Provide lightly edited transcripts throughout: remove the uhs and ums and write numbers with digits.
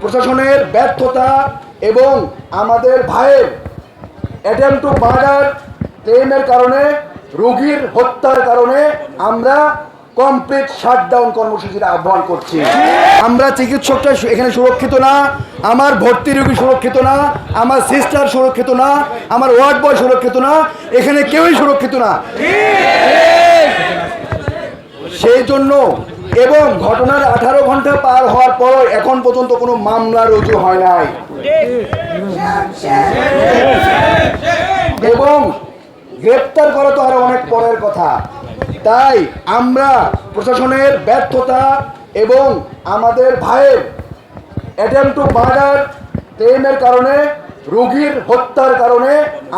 প্রশাসনের ব্যর্থতা এবং আমাদের ভাইয়ের অ্যাটেম্প টু মার্ডার ক্লেমের কারণে, রোগীর হত্যার কারণে আমরা কমপ্লিট শাটডাউন কর্মসূচির আহ্বান করছি। আমরা চিকিৎসকরা এখানে সুরক্ষিত না, আমার ভর্তি রোগী সুরক্ষিত না, আমার সিস্টার সুরক্ষিত না, আমার ওয়ার্ড বয় সুরক্ষিত না, এখানে কেউই সুরক্ষিত না। সেই জন্য এবং ঘটনার 18 ঘন্টা পার হওয়ার পর এখন পর্যন্ত কোনো মামলা রুজু হয় নাই এবং গ্রেপ্তার করা তো আরো অনেক পরের কথা। তাই আমরা প্রশাসনের ব্যর্থতা এবং আমাদের ভাইয়ের অ্যাটেম্প টু মার্ডার ক্লেমের কারণে, রোগীর হত্যার কারণে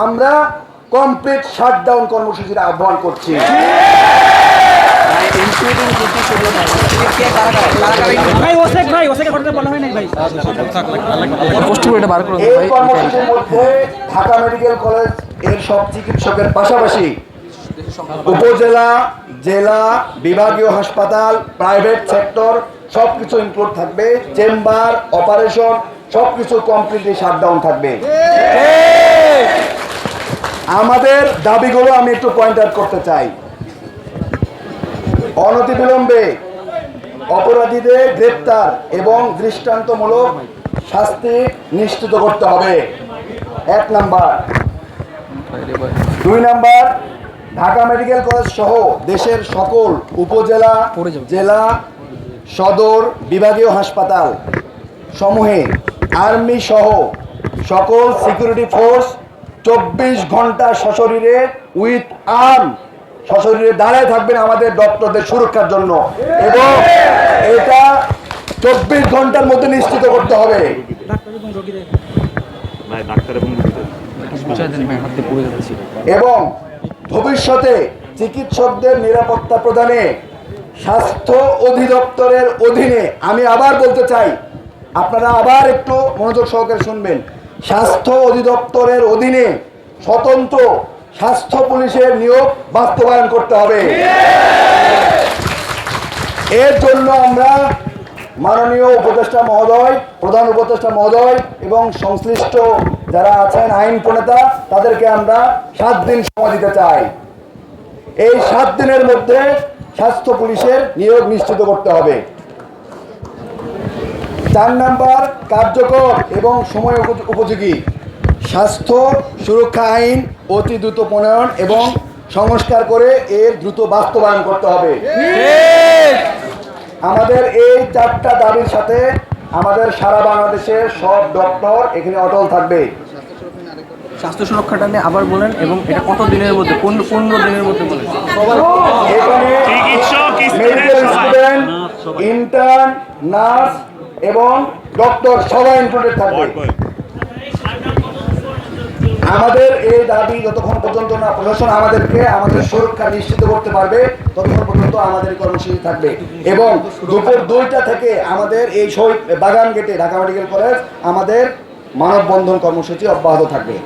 আমরা কমপ্লিট শাটডাউন কর্মসূচির আহ্বান করছি। ঢাকা মেডিকেল কলেজ এর সব চিকিৎসকের পাশাপাশি উপজেলা, জেলা, বিভাগীয় হাসপাতাল, প্রাইভেট সেক্টর সবকিছু ইনক্লুড থাকবে। চেম্বার, অপারেশন সবকিছু কমপ্লিটলি শাটডাউন থাকবে। আমাদের দাবিগুলো আমি একটু পয়েন্ট আউট করতে চাই। অনতিবিলম্বে অপরাধীদের গ্রেপ্তার এবং দৃষ্টান্তমূলক শাস্তি নিশ্চিত করতে হবে, 1 number. 2 number, Dhaka medical college সহ দেশের সকল উপজেলা, জেলা, সদর, বিভাগীয় হাসপাতাল সমূহে আর্মি সহ সকল সিকিউরিটি ফোর্স 24 ঘন্টা সশরীরে উইথ আর্ম সশরীরে দাঁড়ায় থাকবেন আমাদের ডক্টরদের সুরক্ষার জন্য এবং এটা 24 ঘন্টার মধ্যে নিশ্চিত করতে হবে। এবং ভবিষ্যতে চিকিৎসকদের নিরাপত্তা প্রদানে স্বাস্থ্য অধিদপ্তরের অধীনে, আমি আবার বলতে চাই, আপনারা আবার একটু মনোযোগ সহকারে শুনবেন, স্বাস্থ্য অধিদপ্তরের অধীনে স্বতন্ত্র স্বাস্থ্য পুলিশের নিয়োগ বাস্তবায়ন করতে হবে। এর জন্য আমরা মাননীয় উপদেষ্টা মহোদয়, প্রধান উপদেষ্টা মহোদয় এবং সংশ্লিষ্ট যারা আছেন আইন প্রণেতা তাদেরকে আমরা 7 দিন সময় দিতে চাই। এই 7 দিনের মধ্যে স্বাস্থ্য পুলিশের নিয়োগ নিশ্চিত করতে হবে। 4 নাম্বার, কার্যকর এবং সময় উপযোগী স্বাস্থ্য সুরক্ষা আইন অতি দ্রুত প্রণয়ন এবং সংস্কার করে এর দ্রুত বাস্তবায়ন করতে হবে। আমাদের এই 4টা দাবির সাথে আমাদের সারা বাংলাদেশের সব ডক্টর এখানে অটল থাকবে। স্বাস্থ্য সুরক্ষাটা নিয়ে আবার বলেন এবং এটা কত দিনের মধ্যে, 15 দিনের মধ্যে বলেন। এখানে মেডিকেল স্টুডেন্ট, ইন্টার্ন, নার্স এবং ডক্টর সবাই ইনক্লুডেড থাকবে। আমাদের এই দাবি যতক্ষণ পর্যন্ত না প্রশাসন আমাদেরকে আমাদের সুরক্ষা নিশ্চিত করতে পারবে ততক্ষণ পর্যন্ত আমাদের কর্মসূচি থাকবে এবং দুপুর 2টা থেকে আমাদের এই শহীদ বাগান গেটে ঢাকা মেডিকেল কলেজ আমাদের মানববন্ধন কর্মসূচি অব্যাহত থাকবে।